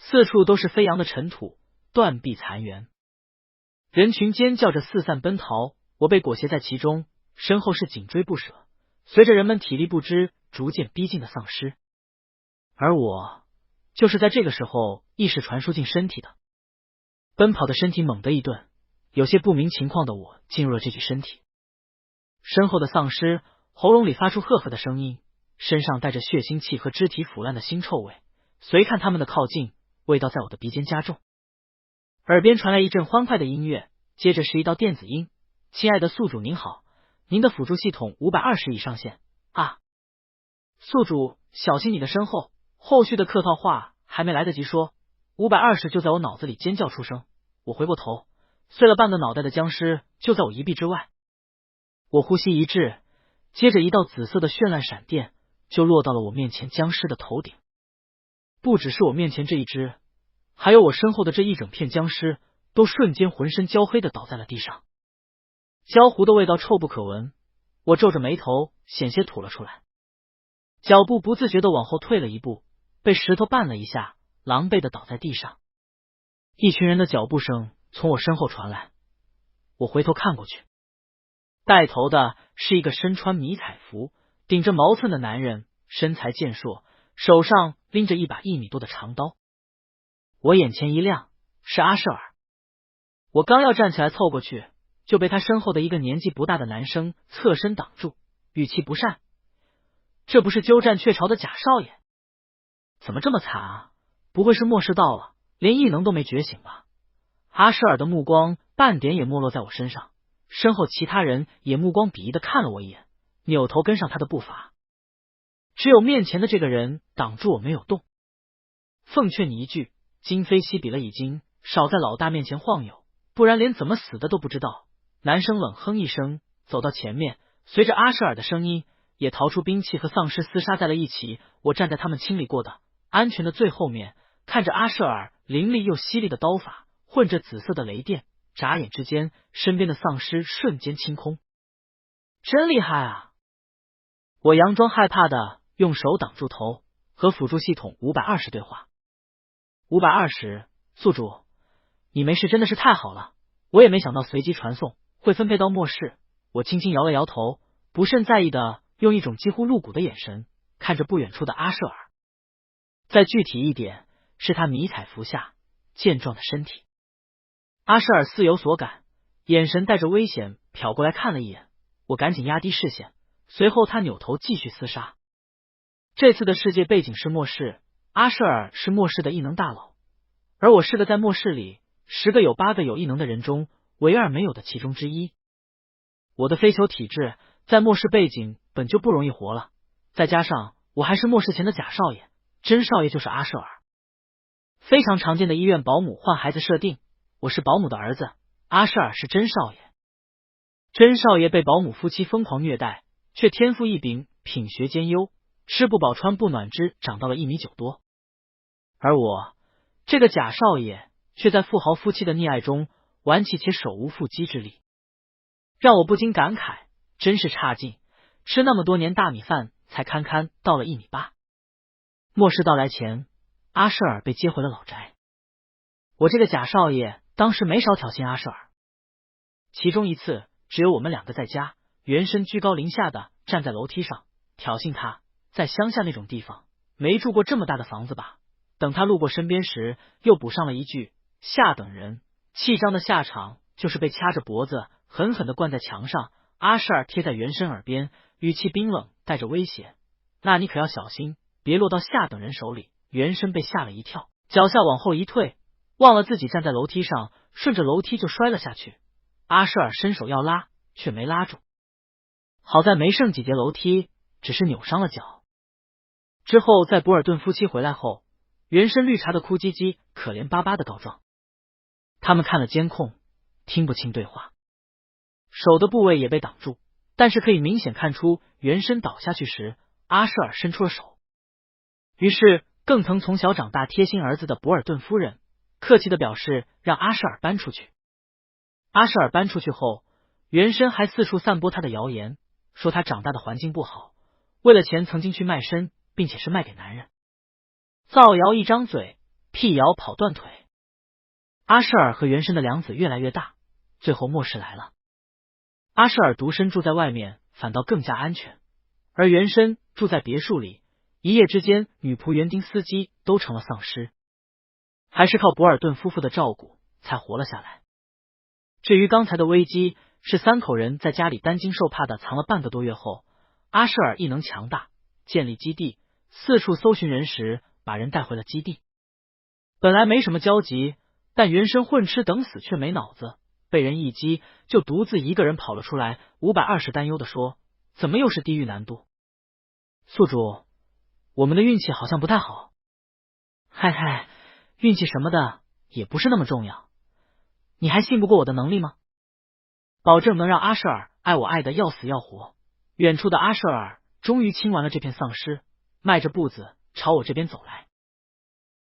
四处都是飞扬的尘土、断壁残垣，人群尖叫着四散奔逃，我被裹挟在其中，身后是紧追不舍，随着人们体力不支逐渐逼近的丧尸。而我就是在这个时候意识传输进身体的。奔跑的身体猛地一顿，有些不明情况的我进入了这具身体。身后的丧尸喉咙里发出赫赫的声音，身上带着血腥气和肢体腐烂的腥臭味，随看他们的靠近，味道在我的鼻尖加重。耳边传来一阵欢快的音乐，接着是一道电子音：亲爱的宿主您好，您的辅助系统520已上线啊！宿主小心你的身后。后续的客套话还没来得及说，520就在我脑子里尖叫出声。我回过头，碎了半个脑袋的僵尸就在我一臂之外。我呼吸一滞，接着一道紫色的绚烂闪电就落到了我面前僵尸的头顶。不只是我面前这一只，还有我身后的这一整片僵尸都瞬间浑身焦黑的倒在了地上，焦糊的味道臭不可闻。我皱着眉头险些吐了出来，脚步不自觉的往后退了一步，被石头绊了一下，狼狈的倒在地上。一群人的脚步声从我身后传来，我回头看过去，带头的是一个身穿迷彩服、顶着毛寸的男人，身材健硕，手上拎着一把1米多的长刀。我眼前一亮，是阿舍尔。我刚要站起来凑过去，就被他身后的一个年纪不大的男生侧身挡住，语气不善：这不是鸠占鹊巢的贾少爷？怎么这么惨啊？不会是末世到了，连异能都没觉醒吧？阿舍尔的目光半点也没落在我身上，身后其他人也目光鄙夷的看了我一眼，扭头跟上他的步伐。只有面前的这个人挡住我没有动。奉劝你一句，今非昔比了已经，少在老大面前晃悠，不然连怎么死的都不知道。男生冷哼一声，走到前面，随着阿舍尔的声音也逃出兵器和丧尸厮杀在了一起。我站在他们清理过的安全的最后面，看着阿舍尔凌厉又犀利的刀法，混着紫色的雷电，眨眼之间身边的丧尸瞬间清空。真厉害啊！我佯装害怕的用手挡住头，和辅助系统520对话。520，宿主，你没事真的是太好了，我也没想到随机传送会分配到末世。我轻轻摇了摇头，不甚在意的用一种几乎露骨的眼神看着不远处的阿舍尔。再具体一点，是他迷彩服下健壮的身体。阿舍尔似有所感，眼神带着危险瞟过来看了一眼，我赶紧压低视线，随后他扭头继续厮杀。这次的世界背景是末世，阿舍尔是末世的异能大佬，而我是个在末世里10个有8个有异能的人中唯二没有的其中之一。我的非球体质在末世背景本就不容易活了，再加上我还是末世前的贾少爷，真少爷就是阿舍尔。非常常见的医院保姆换孩子设定，我是保姆的儿子，阿舍尔是真少爷。真少爷被保姆夫妻疯狂虐待，却天赋异禀，品学兼优，吃不饱穿不暖之长到了1.9米多。而我这个贾少爷却在富豪夫妻的溺爱中顽气且手无缚鸡之力，让我不禁感慨，真是差劲，吃那么多年大米饭才堪堪到了1.8米。末世到来前，阿舍尔被接回了老宅。我这个贾少爷当时没少挑衅阿舍尔，其中一次只有我们2个在家，原身居高临下的站在楼梯上挑衅他，在乡下那种地方没住过这么大的房子吧。等他路过身边时，又补上了一句下等人，气张的下场就是被掐着脖子狠狠地灌在墙上。阿舍尔贴在原身耳边，语气冰冷带着威胁，那你可要小心，别落到下等人手里。原身被吓了一跳，脚下往后一退，忘了自己站在楼梯上，顺着楼梯就摔了下去。阿舍尔伸手要拉，却没拉住，好在没剩几节楼梯，只是扭伤了脚。之后在博尔顿夫妻回来后，原身绿茶的哭唧唧可怜巴巴的告状，他们看了监控，听不清对话，手的部位也被挡住，但是可以明显看出原身倒下去时阿舍尔伸出了手。于是更疼从小长大贴心儿子的博尔顿夫人客气的表示让阿舍尔搬出去。阿舍尔搬出去后，原身还四处散播他的谣言，说他长大的环境不好，为了钱曾经去卖身，并且是卖给男人。造谣一张嘴，辟谣跑断腿。阿舍尔和原生的梁子越来越大，最后末世来了。阿舍尔独身住在外面，反倒更加安全，而原生住在别墅里，一夜之间，女仆、园丁、司机都成了丧尸，还是靠博尔顿夫妇的照顾才活了下来。至于刚才的危机，是3口人在家里担惊受怕的藏了半个多月后，阿舍尔异能强大，建立基地，四处搜寻人时，把人带回了基地。本来没什么交集，但原生混吃等死却没脑子，被人一击就独自一个人跑了出来，520担忧的说：“怎么又是地狱难度？宿主，我们的运气好像不太好。”嗨嗨，运气什么的也不是那么重要，你还信不过我的能力吗？保证能让阿舍尔爱我爱得要死要活。远处的阿舍尔终于清完了这片丧尸，迈着步子朝我这边走来。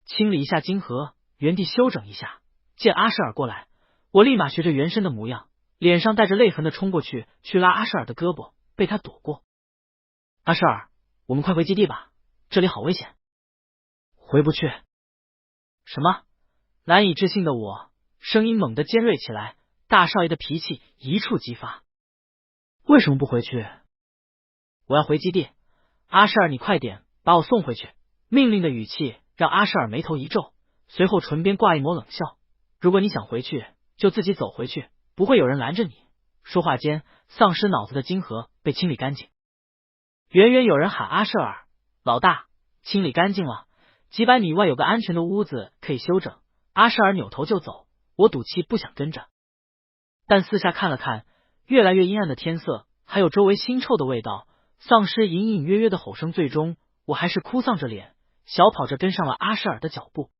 清理一下金河，原地休整一下。见阿舍尔过来，我立马学着原身的模样，脸上带着泪痕的冲过去，去拉阿舍尔的胳膊，被他躲过。阿舍尔，我们快回基地吧，这里好危险。回不去。什么？难以置信的我，声音猛地尖锐起来，大少爷的脾气一触即发。为什么不回去？我要回基地。阿舍尔，你快点把我送回去。命令的语气让阿舍尔眉头一皱，随后唇边挂一抹冷笑。如果你想回去，就自己走回去，不会有人拦着你。说话间，丧尸脑子的金河被清理干净。远远有人喊阿舍尔：“老大，清理干净了，几百米外有个安全的屋子可以休整。”阿舍尔扭头就走，我赌气不想跟着。但四下看了看，越来越阴暗的天色，还有周围腥臭的味道，丧尸隐隐约约的吼声，最终我还是哭丧着脸，小跑着跟上了阿舍尔的脚步。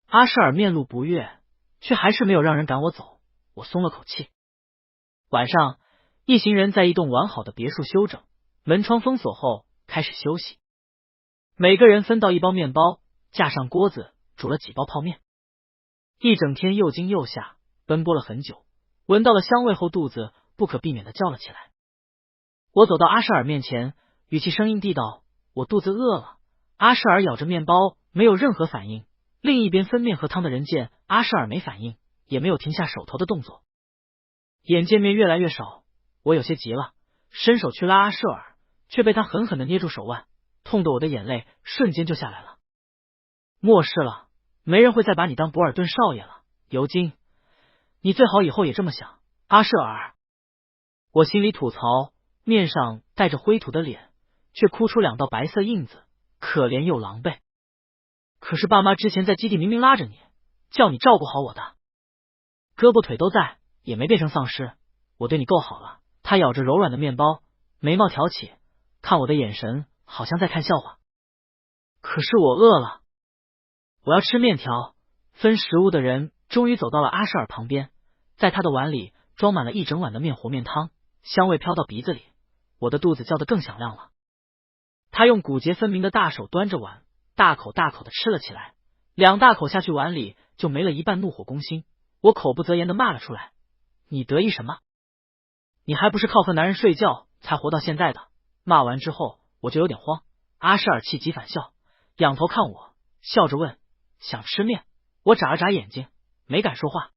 阿舍尔面露不悦，却还是没有让人赶我走，我松了口气。晚上，一行人在一栋完好的别墅休整，门窗封锁后开始休息。每个人分到一包面包，架上锅子煮了几包泡面。一整天又惊又吓，奔波了很久，闻到了香味后，肚子不可避免的叫了起来。我走到阿舍尔面前，语气生硬地道：“我肚子饿了。”阿舍尔咬着面包，没有任何反应。另一边分面和汤的人见阿舍尔没反应，也没有停下手头的动作。眼见面越来越少，我有些急了，伸手去拉阿舍尔，却被他狠狠的捏住手腕，痛得我的眼泪瞬间就下来了。末世了，没人会再把你当博尔顿少爷了，尤金，你最好以后也这么想。阿舍尔，我心里吐槽，面上带着灰土的脸，却哭出2道白色印子，可怜又狼狈。可是爸妈之前在基地明明拉着你，叫你照顾好我的，胳膊腿都在，也没变成丧尸，我对你够好了。他咬着柔软的面包，眉毛挑起，看我的眼神好像在看笑话。可是我饿了，我要吃面条。分食物的人终于走到了阿舍尔旁边，在他的碗里装满了一整碗的面和面汤，香味飘到鼻子里，我的肚子叫得更响亮了。他用骨节分明的大手端着碗，大口大口的吃了起来，2大口下去，碗里就没了一半，怒火攻心。我口不择言的骂了出来：“你得意什么？你还不是靠和男人睡觉才活到现在的？”骂完之后我就有点慌，阿舍尔气急反笑，仰头看我，笑着问：“想吃面？”我眨了眨眼睛，没敢说话。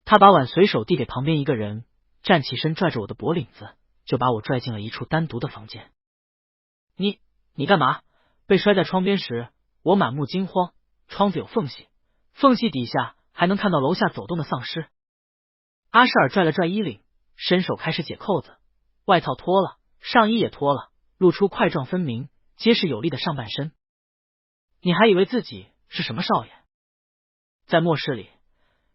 他把碗随手递给旁边一个人，站起身拽着我的脖领子，就把我拽进了一处单独的房间。你干嘛？被摔在窗边时，我满目惊慌，窗子有缝隙，缝隙底下还能看到楼下走动的丧尸。阿舍尔拽了拽衣领，伸手开始解扣子，外套脱了，上衣也脱了，露出块状分明、结实有力的上半身。你还以为自己是什么少爷？在末世里，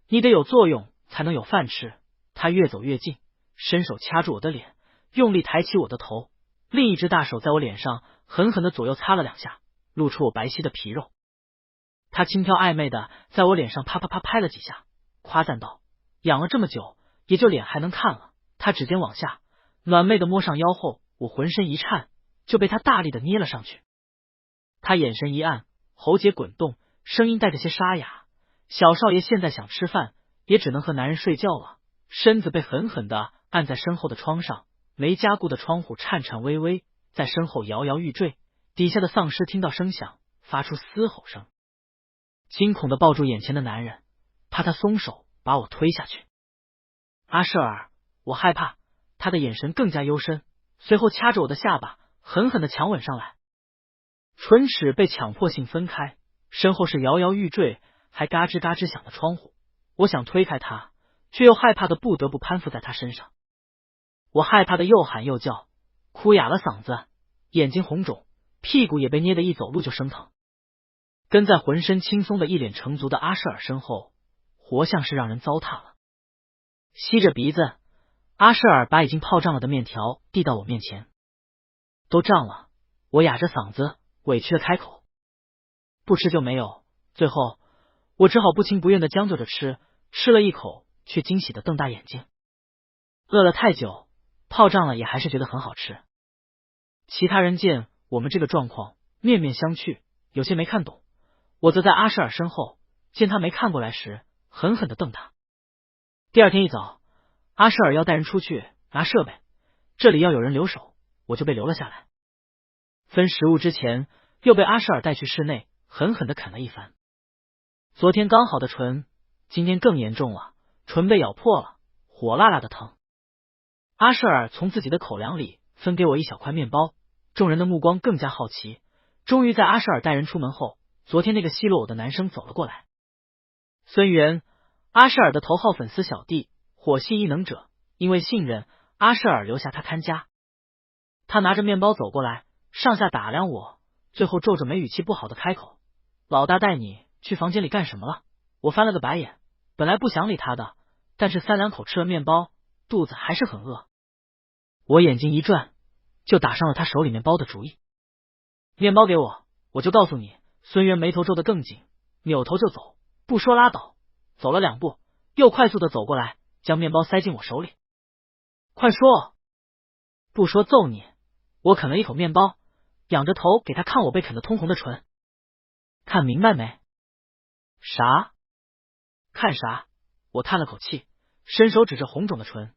你得有作用才能有饭吃。他越走越近，伸手掐住我的脸，用力抬起我的头，另一只大手在我脸上狠狠的左右擦了2下，露出我白皙的皮肉。他轻佻暧昧的在我脸上啪啪啪拍了几下，夸赞道：“养了这么久，也就脸还能看了。”他指尖往下，暖媚的摸上腰后，我浑身一颤，就被他大力的捏了上去。他眼神一暗，喉结滚动，声音带着些沙哑：“小少爷现在想吃饭，也只能和男人睡觉了。”身子被狠狠的按在身后的窗上，没加固的窗户颤颤巍巍，在身后摇摇欲坠。底下的丧尸听到声响，发出嘶吼声。惊恐的抱住眼前的男人，怕他松手把我推下去。阿舍尔，我害怕。他的眼神更加幽深，随后掐着我的下巴，狠狠的强吻上来。唇齿被强迫性分开，身后是摇摇欲坠，还嘎吱嘎吱响的窗户。我想推开他，却又害怕的不得不攀附在他身上。我害怕的又喊又叫，哭哑了嗓子，眼睛红肿，屁股也被捏得一走路就生疼。跟在浑身轻松的一脸成足的阿舍尔身后，活像是让人糟蹋了。吸着鼻子，阿舍尔把已经泡胀了的面条递到我面前。都胀了，我哑着嗓子委屈的开口。不吃就没有。最后我只好不情不愿的将就着吃，吃了一口却惊喜的瞪大眼睛。饿了太久，泡胀了也还是觉得很好吃。其他人见我们这个状况，面面相觑，有些没看懂。我则在阿舍尔身后，见他没看过来时，狠狠的瞪他。第二天一早，阿舍尔要带人出去拿设备，这里要有人留守，我就被留了下来。分食物之前，又被阿舍尔带去室内，狠狠的啃了一番。昨天刚好的唇，今天更严重了，唇被咬破了，火辣辣的疼。阿舍尔从自己的口粮里分给我一小块面包，众人的目光更加好奇。终于在阿舍尔带人出门后，昨天那个奚落我的男生走了过来。孙元，阿舍尔的头号粉丝小弟，火系异能者，因为信任，阿舍尔留下他看家。他拿着面包走过来，上下打量我，最后皱着眉语气不好的开口：老大带你去房间里干什么了？我翻了个白眼，本来不想理他的，但是3、2口吃了面包，肚子还是很饿。我眼睛一转，就打上了他手里面包的主意。面包给我，我就告诉你。孙元眉头皱得更紧，扭头就走，不说拉倒，走了2步，又快速的走过来，将面包塞进我手里。快说！不说揍你！我啃了一口面包，仰着头给他看我被啃得通红的唇。看明白没？啥？看啥？我叹了口气，伸手指着红肿的唇。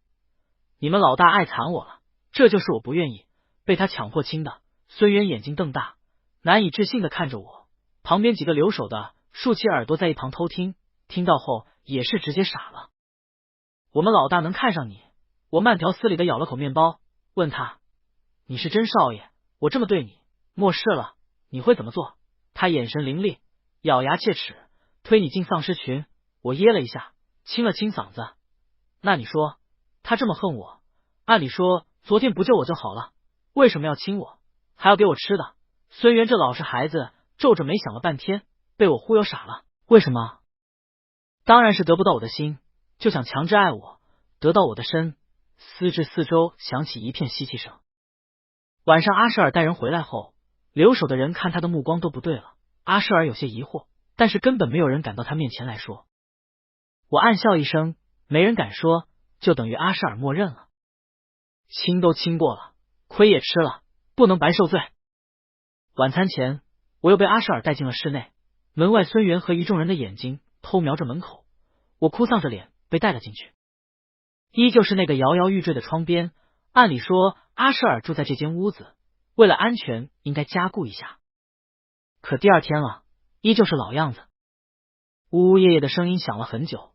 你们老大爱惨我了，这就是我不愿意被他强迫亲的。孙元眼睛瞪大，难以置信的看着我。旁边几个留守的竖起耳朵在一旁偷听，听到后也是直接傻了。我们老大能看上你？我慢条斯理的咬了口面包，问他：你是真少爷？我这么对你，末世了你会怎么做？他眼神凌厉，咬牙切齿，推你进丧尸群。我噎了一下，清了清嗓子。那你说，他这么恨我，按理说昨天不救我就好了，为什么要亲我，还要给我吃的？孙元这老实孩子皱着眉想了半天，被我忽悠傻了。为什么？当然是得不到我的心，就想强制爱我，得到我的身。私至四周响起一片吸气声。晚上阿舍尔带人回来后，留守的人看他的目光都不对了。阿舍尔有些疑惑，但是根本没有人赶到他面前来说。我暗笑一声，没人敢说，就等于阿舍尔默认了。亲都亲过了，亏也吃了，不能白受罪。晚餐前，我又被阿舍尔带进了室内，门外孙元和一众人的眼睛偷瞄着门口，我哭丧着脸被带了进去。依旧是那个摇摇欲坠的窗边，按理说阿舍尔住在这间屋子，为了安全应该加固一下。可第二天了，依旧是老样子。呜呜咽咽的声音响了很久，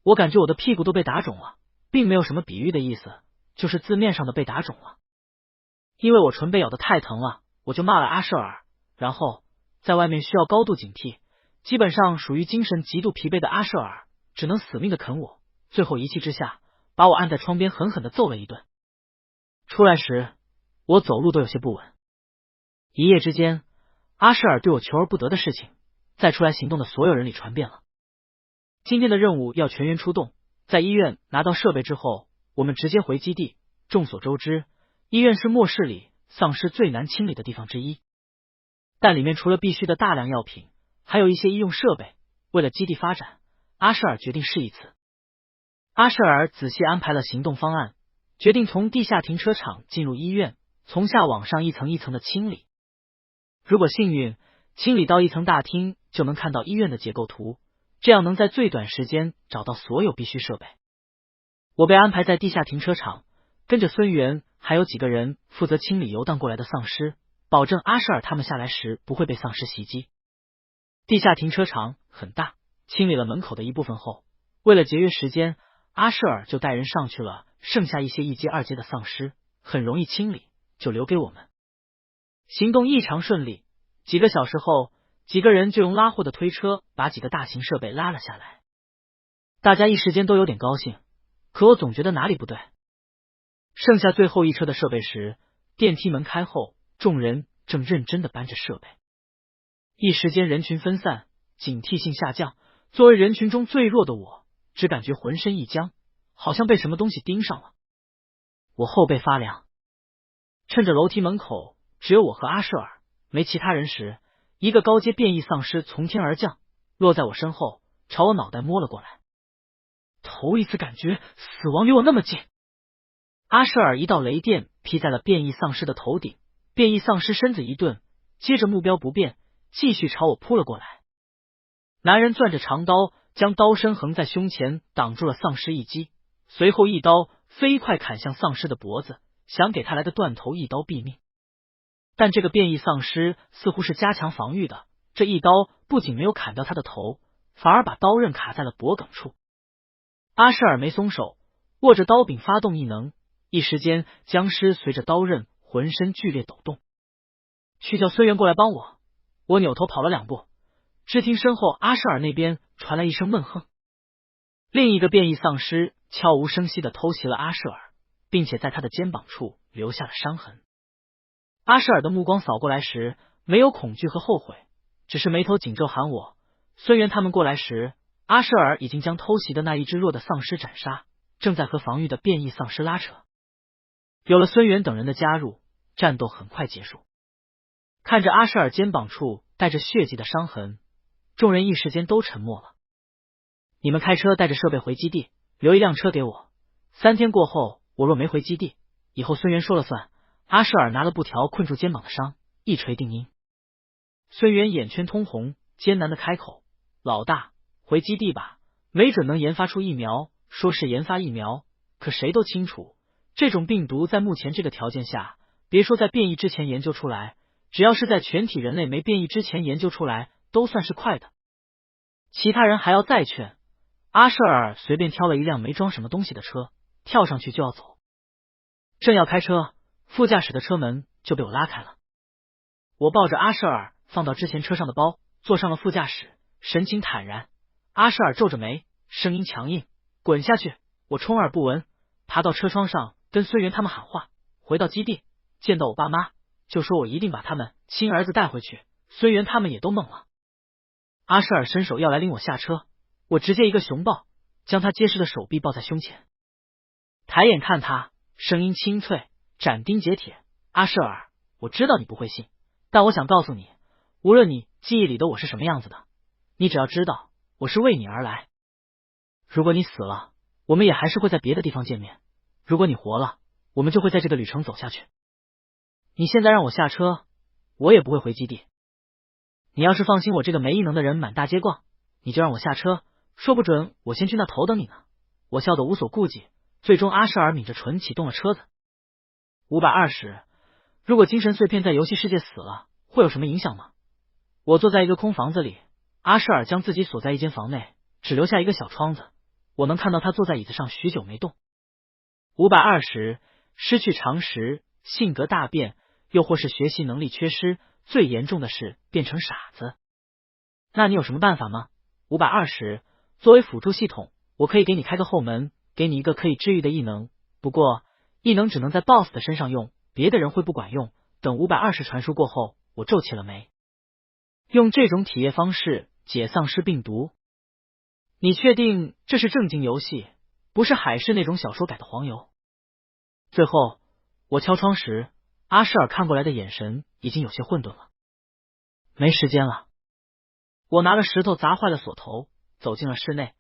我感觉我的屁股都被打肿了，并没有什么比喻的意思，就是字面上的被打肿了。因为我唇被咬得太疼了，我就骂了阿舍尔，然后在外面需要高度警惕，基本上属于精神极度疲惫的阿舍尔只能死命的啃我，最后一气之下把我按在窗边狠狠的揍了一顿。出来时我走路都有些不稳。一夜之间，阿舍尔对我求而不得的事情在出来行动的所有人里传遍了。今天的任务要全员出动，在医院拿到设备之后，我们直接回基地。众所周知，医院是末世里丧尸最难清理的地方之一，但里面除了必须的大量药品，还有一些医用设备。为了基地发展，阿舍尔决定试一次。阿舍尔仔细安排了行动方案，决定从地下停车场进入医院，从下往上一层一层的清理。如果幸运，清理到一层大厅，就能看到医院的结构图，这样能在最短时间找到所有必须设备。我被安排在地下停车场，跟着孙元还有几个人负责清理游荡过来的丧尸，保证阿舍尔他们下来时不会被丧尸袭击。地下停车场很大，清理了门口的一部分后，为了节约时间，阿舍尔就带人上去了，剩下一些一阶二阶的丧尸很容易清理，就留给我们。行动异常顺利，几个小时后，几个人就用拉货的推车把几个大型设备拉了下来。大家一时间都有点高兴，可我总觉得哪里不对。剩下最后一车的设备时，电梯门开后，众人正认真地搬着设备。一时间人群分散，警惕性下降。作为人群中最弱的我，只感觉浑身一僵，好像被什么东西盯上了。我后背发凉。趁着楼梯门口只有我和阿舍尔，没其他人时，一个高阶变异丧尸从天而降，落在我身后，朝我脑袋摸了过来。头一次感觉死亡离我那么近。阿舍尔一道雷电劈在了变异丧尸的头顶，变异丧尸身子一顿，接着目标不变，继续朝我扑了过来。男人攥着长刀，将刀身横在胸前，挡住了丧尸一击，随后一刀飞快砍向丧尸的脖子，想给他来的断头一刀毙命。但这个变异丧尸似乎是加强防御的，这一刀不仅没有砍掉他的头，反而把刀刃卡在了脖颈处。阿舍尔没松手，握着刀柄发动异能，一时间僵尸随着刀刃浑身剧烈抖动。去叫孙元过来帮我。我扭头跑了2步，只听身后阿舍尔那边传来一声闷哼。另一个变异丧尸悄无声息地偷袭了阿舍尔，并且在他的肩膀处留下了伤痕。阿舍尔的目光扫过来时，没有恐惧和后悔，只是眉头紧皱，喊我。孙元他们过来时，阿舍尔已经将偷袭的那一只弱的丧尸斩杀，正在和防御的变异丧尸拉扯。有了孙元等人的加入，战斗很快结束。看着阿舍尔肩膀处带着血迹的伤痕，众人一时间都沉默了。你们开车带着设备回基地，留一辆车给我。3天过后，我若没回基地，以后孙元说了算。阿舍尔拿了布条困住肩膀的伤，一锤定音。孙元眼圈通红，艰难的开口：老大，回基地吧，没准能研发出疫苗。说是研发疫苗，可谁都清楚，这种病毒在目前这个条件下，别说在变异之前研究出来，只要是在全体人类没变异之前研究出来，都算是快的。其他人还要再劝，阿舍尔随便挑了一辆没装什么东西的车，跳上去就要走。正要开车，副驾驶的车门就被我拉开了。我抱着阿舍尔放到之前车上的包，坐上了副驾驶，神情坦然。阿舍尔皱着眉，声音强硬：滚下去！我充耳不闻，爬到车窗上跟孙元他们喊话。回到基地，见到我爸妈，就说我一定把他们亲儿子带回去。孙元他们也都懵了。阿舍尔伸手要来拎我下车，我直接一个熊抱，将他结实的手臂抱在胸前。抬眼看他，声音清脆，斩钉截铁：阿舍尔，我知道你不会信，但我想告诉你，无论你记忆里的我是什么样子的，你只要知道我是为你而来。如果你死了，我们也还是会在别的地方见面；如果你活了，我们就会在这个旅程走下去。你现在让我下车，我也不会回基地。你要是放心我这个没异能的人满大街逛，你就让我下车，说不准我先去那头等你呢。我笑得无所顾忌。最终阿舍尔抿着唇启动了车子。520，如果精神碎片在游戏世界死了，会有什么影响吗？我坐在一个空房子里，阿舍尔将自己锁在一间房内，只留下一个小窗子，我能看到他坐在椅子上许久没动。520，失去常识，性格大变，又或是学习能力缺失，最严重的是变成傻子。那你有什么办法吗？520，作为辅助系统，我可以给你开个后门，给你一个可以治愈的异能，不过异能只能在 BOSS 的身上用，别的人会不管用。等520传输过后，我皱起了眉。用这种体验方式解丧尸病毒？你确定这是正经游戏，不是海市那种小说改的黄油？最后我敲窗时，阿舍尔看过来的眼神已经有些混沌了。没时间了。我拿了石头砸坏了锁头，走进了室内。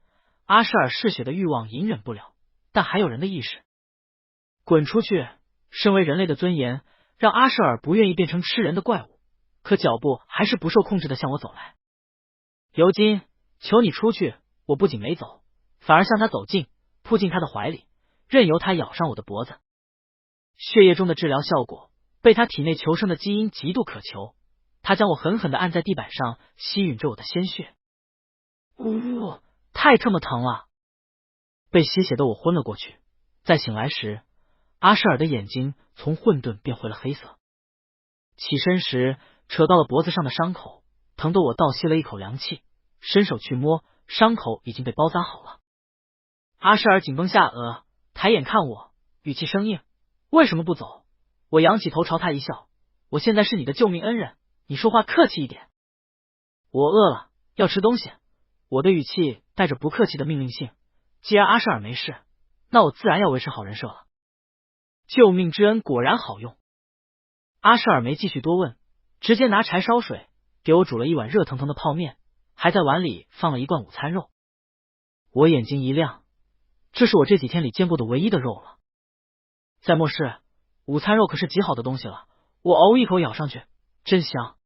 阿舍尔嗜血的欲望隐忍不了，但还有人的意识。滚出去！身为人类的尊严让阿舍尔不愿意变成吃人的怪物，可脚步还是不受控制的向我走来。尤金，求你出去！我不仅没走，反而向他走近，扑进他的怀里，任由他咬上我的脖子。血液中的治疗效果被他体内求生的基因极度渴求，他将我狠狠地按在地板上，吸吮着我的鲜血。太他妈疼了！被吸血的我昏了过去。再醒来时，阿舍尔的眼睛从混沌变回了黑色。起身时扯到了脖子上的伤口，疼得我倒吸了一口凉气。伸手去摸，伤口已经被包扎好了。阿舍尔紧绷下颚，抬眼看我，语气生硬：“为什么不走？”我仰起头朝他一笑：“我现在是你的救命恩人，你说话客气一点。”我饿了，要吃东西。我的语气带着不客气的命令性。既然阿舍尔没事，那我自然要维持好人设了。救命之恩果然好用。阿舍尔没继续多问，直接拿柴烧水给我煮了一碗热腾腾的泡面，还在碗里放了一罐午餐肉。我眼睛一亮，这是我这几天里见过的唯一的肉了。在末世，午餐肉可是极好的东西了。我一口咬上去，真香。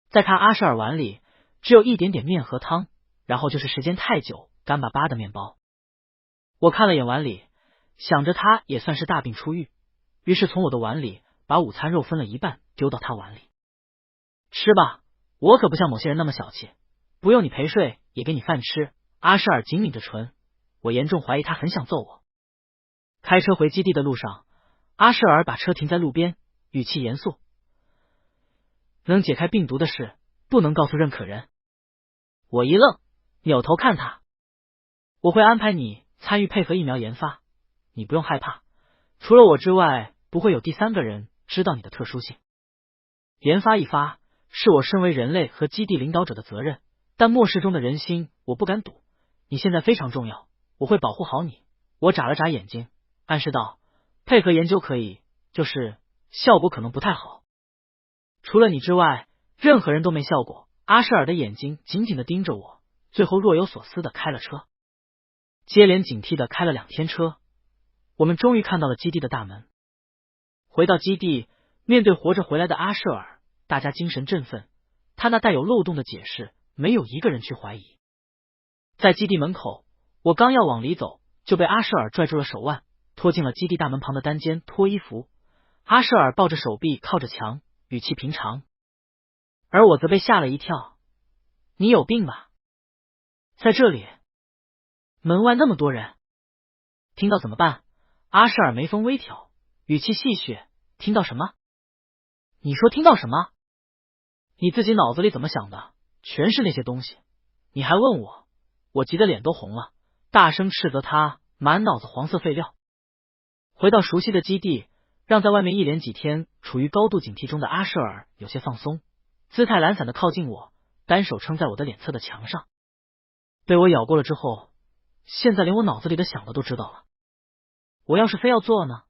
再看阿舍尔碗里只有一点点面和汤，然后就是时间太久干巴巴的面包。我看了眼碗里，想着他也算是大病初愈，于是从我的碗里把午餐肉分了一半丢到他碗里。吃吧，我可不像某些人那么小气，不用你陪睡也给你饭吃。阿舍尔紧抿着唇，我严重怀疑他很想揍我。开车回基地的路上，阿舍尔把车停在路边，语气严肃：“能解开病毒的事不能告诉任何人。”我一愣，扭头看他：“我会安排你参与配合疫苗研发，你不用害怕，除了我之外不会有第三个人知道你的特殊性。研发一发是我身为人类和基地领导者的责任，但末世中的人心我不敢赌，你现在非常重要，我会保护好你。”我眨了眨眼睛，暗示道：“配合研究可以，就是效果可能不太好。除了你之外，任何人都没效果。”阿舍尔的眼睛紧紧的盯着我，最后若有所思的开了车。接连警惕的开了2天车，我们终于看到了基地的大门。回到基地，面对活着回来的阿舍尔，大家精神振奋，他那带有漏洞的解释没有一个人去怀疑。在基地门口，我刚要往里走，就被阿舍尔拽住了手腕，拖进了基地大门旁的单间脱衣服。阿舍尔抱着手臂靠着墙，语气平常，而我则被吓了一跳：“你有病吧？在这里，门外那么多人，听到怎么办？”阿舍尔眉峰微挑，语气戏谑：“听到什么？你说听到什么？你自己脑子里怎么想的？全是那些东西，你还问我？”我急得脸都红了，大声斥责他满脑子黄色废料。回到熟悉的基地，让在外面一连几天处于高度警惕中的阿舍尔有些放松，姿态懒散的靠近我，单手撑在我的脸侧的墙上。被我咬过了之后，现在连我脑子里的想的都知道了。我要是非要做呢？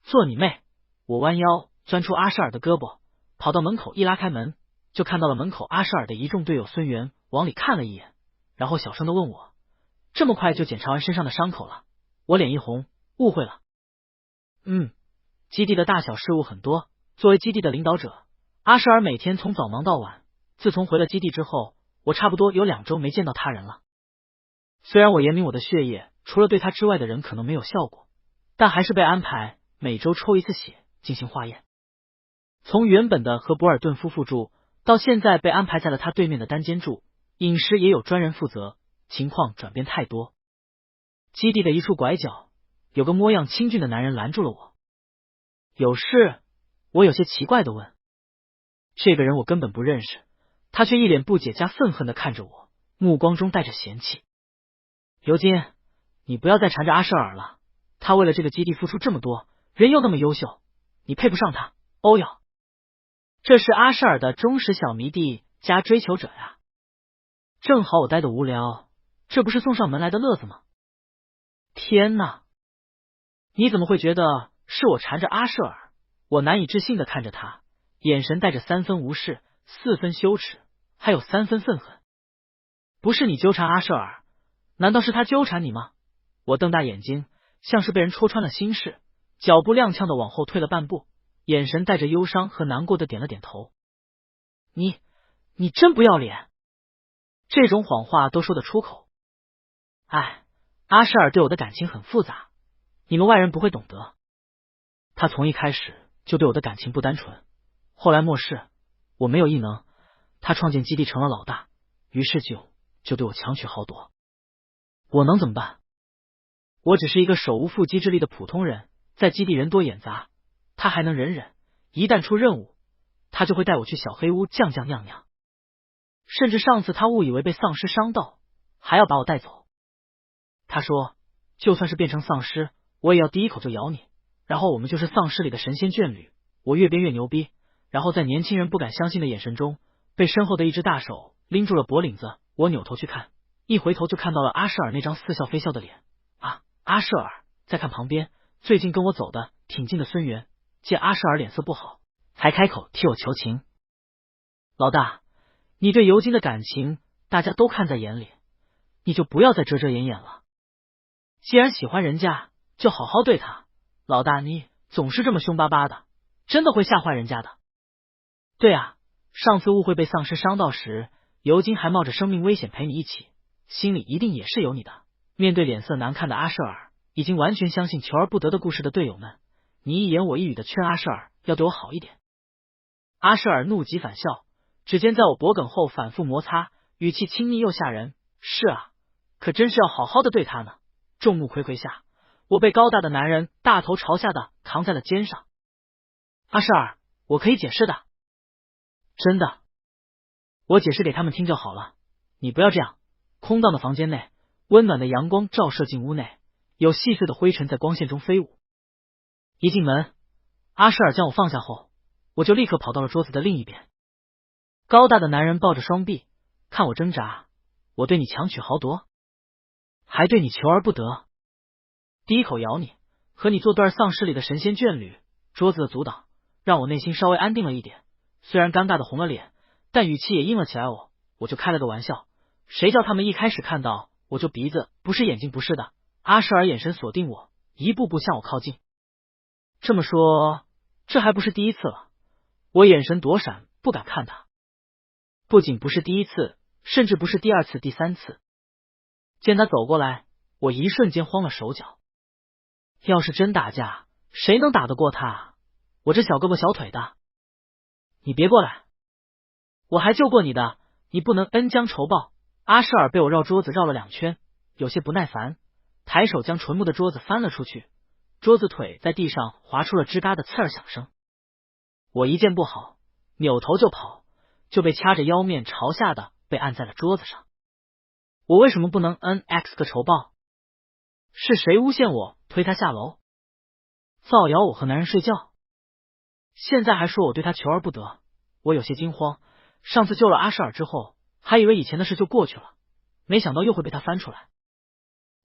做你妹！我弯腰钻出阿舍尔的胳膊，跑到门口，一拉开门，就看到了门口阿舍尔的一众队友孙元，往里看了一眼，然后小声的问我：“这么快就检查完身上的伤口了？”我脸一红，误会了。基地的大小事务很多，作为基地的领导者，阿舍尔每天从早忙到晚。自从回了基地之后，我差不多有2周没见到他人了。虽然我严明我的血液除了对他之外的人可能没有效果，但还是被安排每周抽一次血进行化验。从原本的和博尔顿夫妇住，到现在被安排在了他对面的单间住，饮食也有专人负责，情况转变太多。基地的一处拐角，有个模样清俊的男人拦住了我。有事？我有些奇怪的问。这个人我根本不认识，他却一脸不解加愤恨的看着我，目光中带着嫌弃。尤金，你不要再缠着阿舍尔了，他为了这个基地付出这么多，人又那么优秀，你配不上他。欧哟，这是阿舍尔的忠实小迷弟加追求者呀。正好我待的无聊，这不是送上门来的乐子吗？天哪，你怎么会觉得是我缠着阿舍尔？我难以置信的看着他，眼神带着3分无视，4分羞耻，还有3分愤恨。不是你纠缠阿舍尔，难道是他纠缠你吗？我瞪大眼睛，像是被人戳穿了心事，脚步踉跄的往后退了半步，眼神带着忧伤和难过的点了点头。你真不要脸，这种谎话都说得出口。阿舍尔对我的感情很复杂，你们外人不会懂得。他从一开始就对我的感情不单纯，后来末世，我没有异能，他创建基地成了老大，于是就对我强取豪夺。我能怎么办？我只是一个手无缚鸡之力的普通人，在基地人多眼杂，他还能忍忍，一旦出任务，他就会带我去小黑屋酱酿酿。甚至上次他误以为被丧尸伤到，还要把我带走。他说，就算是变成丧尸，我也要第一口就咬你，然后我们就是丧尸里的神仙眷侣。我越变越牛逼，然后在年轻人不敢相信的眼神中，被身后的一只大手拎住了脖领子。我扭头去看，一回头就看到了阿舍尔那张似笑非笑的脸。阿舍尔再看旁边最近跟我走的挺近的孙元，见阿舍尔脸色不好，还开口替我求情。老大，你对尤金的感情大家都看在眼里，你就不要再遮遮掩掩了。既然喜欢人家，就好好对他。老大，你总是这么凶巴巴的，真的会吓坏人家的。对啊，上次误会被丧尸伤到时，尤金还冒着生命危险陪你一起，心里一定也是有你的。面对脸色难看的阿舍尔，已经完全相信求而不得的故事的队友们，你一言我一语的劝阿舍尔要对我好一点。阿舍尔怒极反笑，指尖在我脖颈后反复摩擦，语气亲昵又吓人。是啊，可真是要好好的对他呢。众目睽睽下，我被高大的男人大头朝下的扛在了肩上。阿舍尔，我可以解释的。真的？我解释给他们听就好了，你不要这样。空荡的房间内，温暖的阳光照射进屋内，有细碎的灰尘在光线中飞舞。一进门，阿舍尔将我放下后，我就立刻跑到了桌子的另一边。高大的男人抱着双臂，看我挣扎。我对你强取豪夺，还对你求而不得，第一口咬你，和你做段丧尸里的神仙眷侣。桌子的阻挡让我内心稍微安定了一点，虽然尴尬的红了脸，但语气也硬了起来。我就开了个玩笑，谁叫他们一开始看到我就鼻子不是眼睛不是的。阿舍尔眼神锁定我，一步步向我靠近。这么说，这还不是第一次了。我眼神躲闪，不敢看他。不仅不是第一次，甚至不是第二次、第三次。见他走过来，我一瞬间慌了手脚。要是真打架，谁能打得过他？我这小胳膊小腿的。你别过来，我还救过你的，你不能恩将仇报。阿舍尔被我绕桌子绕了2圈，有些不耐烦，抬手将纯木的桌子翻了出去，桌子腿在地上划出了吱嘎的刺耳响声。我一见不好，扭头就跑，就被掐着腰面朝下的被按在了桌子上。我为什么不能 NX 个仇报？是谁诬陷我推他下楼，造谣我和男人睡觉？现在还说我对他求而不得，我有些惊慌。上次救了阿舍尔之后，还以为以前的事就过去了，没想到又会被他翻出来。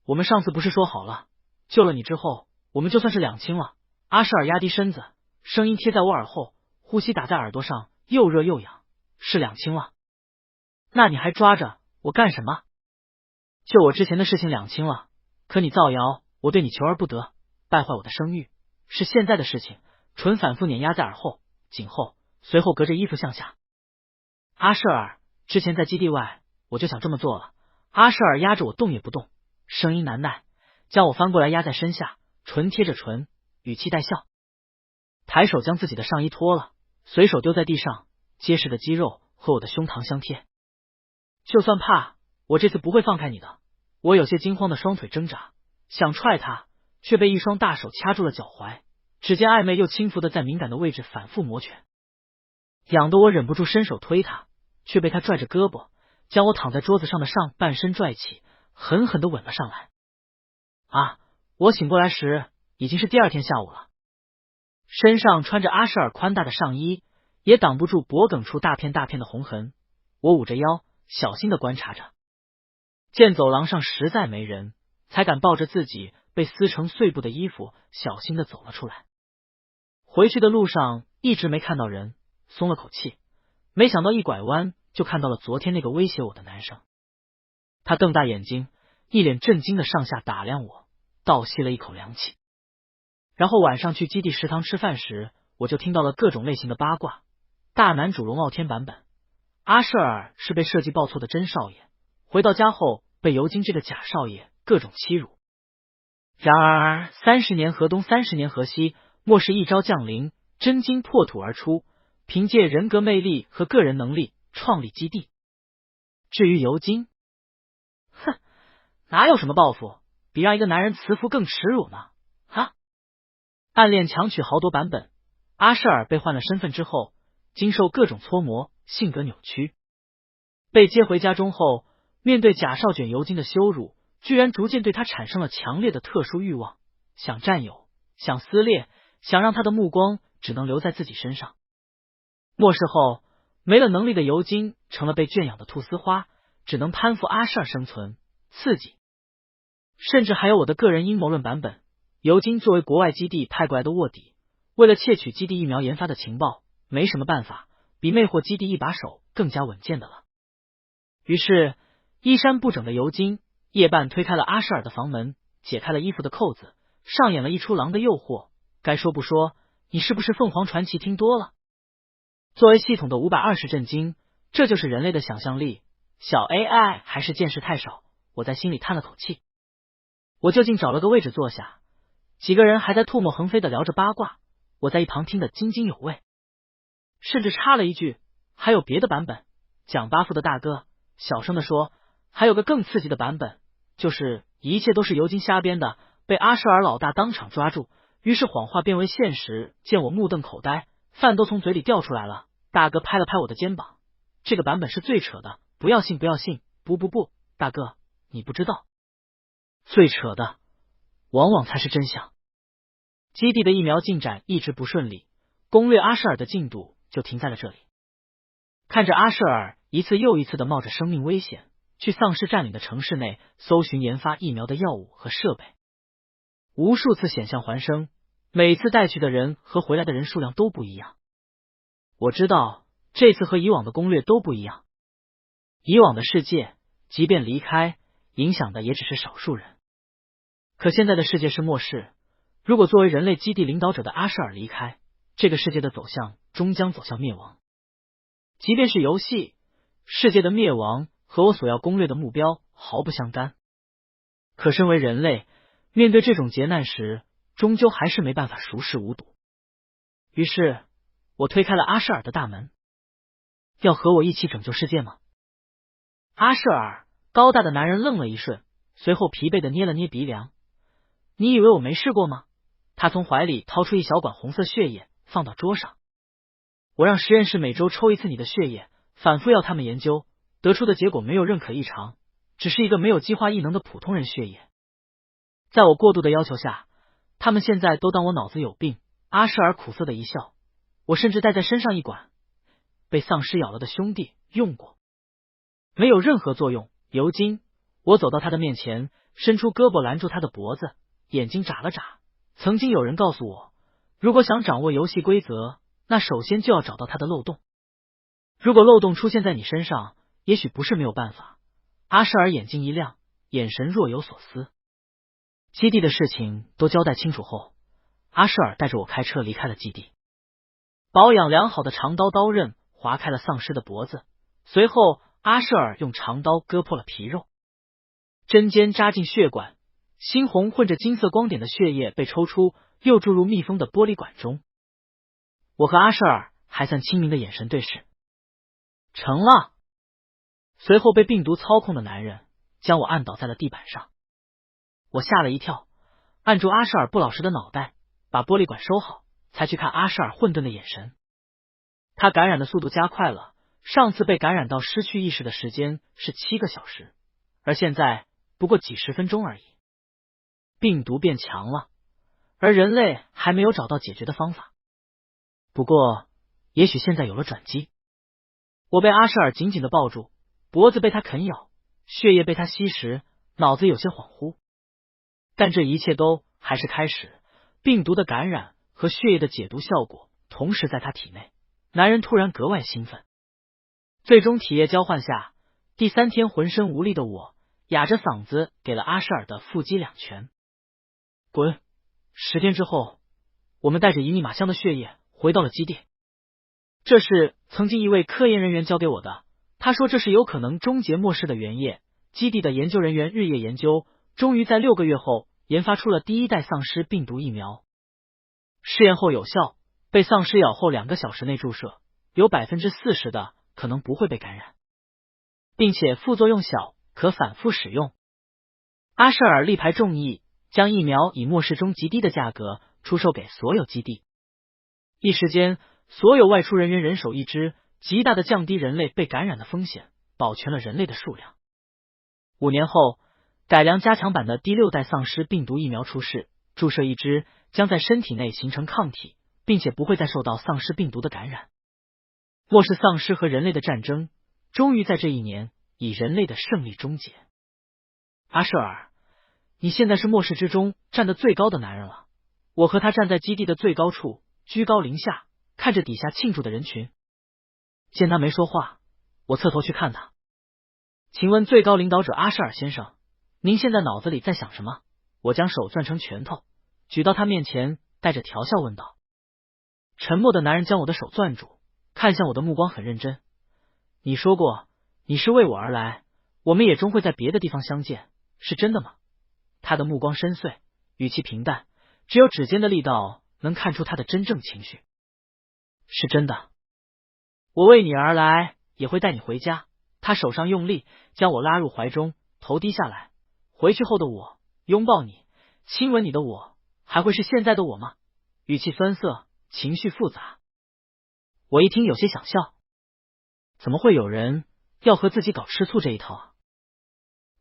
我们上次不是说好了，救了你之后，我们就算是两清了。阿舍尔压低身子，声音贴在我耳后，呼吸打在耳朵上，又热又痒。是两清了？那你还抓着我干什么？就我之前的事情两清了，可你造谣我对你求而不得，败坏我的声誉，是现在的事情。唇反复碾压在耳后、颈后，随后隔着衣服向下。阿舍尔，之前在基地外，我就想这么做了。阿舍尔压着我动也不动，声音难耐，将我翻过来压在身下，唇贴着唇，语气带笑。抬手将自己的上衣脱了，随手丢在地上，结实的肌肉和我的胸膛相贴。就算怕，我这次不会放开你的。我有些惊慌的双腿挣扎，想踹他，却被一双大手掐住了脚踝，指尖暧昧又轻浮的在敏感的位置反复摩拳，痒得我忍不住伸手推他，却被他拽着胳膊，将我躺在桌子上的上半身拽起，狠狠的吻了上来。我醒过来时已经是第二天下午了，身上穿着阿舍尔宽大的上衣，也挡不住脖颈处大片大片的红痕。我捂着腰，小心的观察着，见走廊上实在没人，才敢抱着自己被撕成碎布的衣服，小心的走了出来。回去的路上一直没看到人，松了口气，没想到一拐弯就看到了昨天那个威胁我的男生。他瞪大眼睛，一脸震惊的上下打量我，倒吸了一口凉气。然后晚上去基地食堂吃饭时，我就听到了各种类型的八卦。大男主龙傲天版本，阿舍尔是被设计报错的真少爷，回到家后被尤金这个假少爷各种欺辱。然而30年河东30年河西，莫是一朝降临，真金破土而出，凭借人格魅力和个人能力创立基地。至于尤金，哼，哪有什么抱负，比让一个男人辞服更耻辱呢？哈！暗恋强取豪夺版本，阿舍尔被换了身份之后，经受各种搓磨，性格扭曲。被接回家中后，面对贾少卷尤金的羞辱，居然逐渐对他产生了强烈的特殊欲望，想占有，想撕裂，想让他的目光只能留在自己身上。末世后，没了能力的尤金成了被圈养的菟丝花，只能攀附阿舍尔生存，刺激。甚至还有我的个人阴谋论版本，尤金作为国外基地派过来的卧底，为了窃取基地疫苗研发的情报，没什么办法比魅惑基地一把手更加稳健的了。于是衣衫不整的尤金夜半推开了阿舍尔的房门，解开了衣服的扣子，上演了一出狼的诱惑。该说不说，你是不是凤凰传奇听多了？作为系统的520震惊，这就是人类的想象力，小 AI 还是见识太少。我在心里叹了口气。我就近找了个位置坐下，几个人还在唾沫横飞的聊着八卦，我在一旁听得津津有味，甚至插了一句，还有别的版本。讲巴夫的大哥小声的说，还有个更刺激的版本，就是一切都是尤金瞎编的，被阿舍尔老大当场抓住，于是谎话变为现实。见我目瞪口呆，饭都从嘴里掉出来了，大哥拍了拍我的肩膀，这个版本是最扯的，不要信不要信，不，大哥你不知道，最扯的往往才是真相。基地的疫苗进展一直不顺利，攻略阿舍尔的进度就停在了这里。看着阿舍尔一次又一次的冒着生命危险去丧尸占领的城市内搜寻研发疫苗的药物和设备，无数次险象环生，每次带去的人和回来的人数量都不一样。我知道这次和以往的攻略都不一样，以往的世界即便离开，影响的也只是少数人，可现在的世界是末世，如果作为人类基地领导者的阿舍尔离开，这个世界的走向终将走向灭亡。即便是游戏，世界的灭亡和我所要攻略的目标毫不相干。可身为人类，面对这种劫难时，终究还是没办法熟视无睹。于是我推开了阿舍尔的大门。要和我一起拯救世界吗？阿舍尔高大的男人愣了一瞬，随后疲惫的捏了捏鼻梁。你以为我没试过吗？他从怀里掏出一小管红色血液，放到桌上。我让实验室每周抽一次你的血液，反复要他们研究，得出的结果没有任何异常，只是一个没有激化异能的普通人血液。在我过度的要求下，他们现在都当我脑子有病。阿舍尔苦涩的一笑，我甚至带在身上一管，被丧尸咬了的兄弟用过，没有任何作用。尤金，我走到他的面前，伸出胳膊拦住他的脖子，眼睛眨了眨。曾经有人告诉我，如果想掌握游戏规则，那首先就要找到他的漏洞。如果漏洞出现在你身上，也许不是没有办法。阿舍尔眼睛一亮，眼神若有所思。基地的事情都交代清楚后，阿舍尔带着我开车离开了基地。保养良好的长刀刀刃划开了丧尸的脖子，随后阿舍尔用长刀割破了皮肉，针尖扎进血管，猩红混着金色光点的血液被抽出，又注入密封的玻璃管中。我和阿舍尔还算清明的眼神对视。成了。随后被病毒操控的男人将我按倒在了地板上，我吓了一跳，按住阿舍尔不老实的脑袋，把玻璃管收好，才去看阿舍尔混沌的眼神。他感染的速度加快了，上次被感染到失去意识的时间是7个小时，而现在不过几十分钟而已。病毒变强了，而人类还没有找到解决的方法。不过也许现在有了转机。我被阿舍尔紧紧的抱住，脖子被他啃咬，血液被他吸食，脑子有些恍惚。但这一切都还是开始，病毒的感染和血液的解毒效果同时在他体内，男人突然格外兴奋。最终体液交换下，第3天浑身无力的我哑着嗓子给了阿舍尔的腹肌2拳。滚！10天之后，我们带着一密码箱的血液回到了基地。这是曾经一位科研人员教给我的，他说这是有可能终结末世的原液。基地的研究人员日夜研究，终于在6个月后研发出了第1代丧尸病毒疫苗。试验后有效，被丧尸咬后2个小时内注射，有40%的可能不会被感染，并且副作用小，可反复使用。阿舍尔力排众议，将疫苗以末世中极低的价格出售给所有基地。一时间，所有外出人员人手一支，极大的降低人类被感染的风险，保全了人类的数量。5年后，改良加强版的第6代丧尸病毒疫苗出世，注射一支将在身体内形成抗体，并且不会再受到丧尸病毒的感染。末世丧尸和人类的战争终于在这一年以人类的胜利终结。阿舍尔，你现在是末世之中站得最高的男人了。我和他站在基地的最高处，居高临下，看着底下庆祝的人群。见他没说话，我侧头去看他。请问最高领导者阿舍尔先生，您现在脑子里在想什么？我将手攥成拳头，举到他面前，带着调笑问道。沉默的男人将我的手攥住，看向我的目光很认真。你说过你是为我而来，我们也终会在别的地方相见，是真的吗？他的目光深邃，语气平淡，只有指尖的力道能看出他的真正情绪。是真的，我为你而来，也会带你回家。他手上用力将我拉入怀中，头低下来。回去后的我，拥抱你，亲吻你的我，还会是现在的我吗？语气酸涩，情绪复杂。我一听有些想笑，怎么会有人要和自己搞吃醋这一套啊？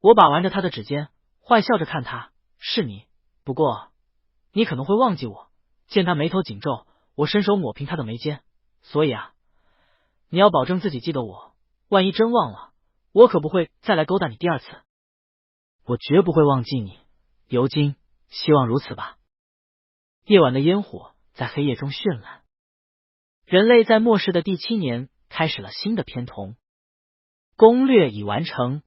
我把玩着他的指尖，坏笑着看他，是你，不过你可能会忘记我。见他眉头紧皱，我伸手抹平他的眉间。所以啊，你要保证自己记得我，万一真忘了，我可不会再来勾搭你第二次。我绝不会忘记你，尤金，希望如此吧。夜晚的烟火在黑夜中绚烂。人类在末世的第7年开始了新的篇章。攻略已完成。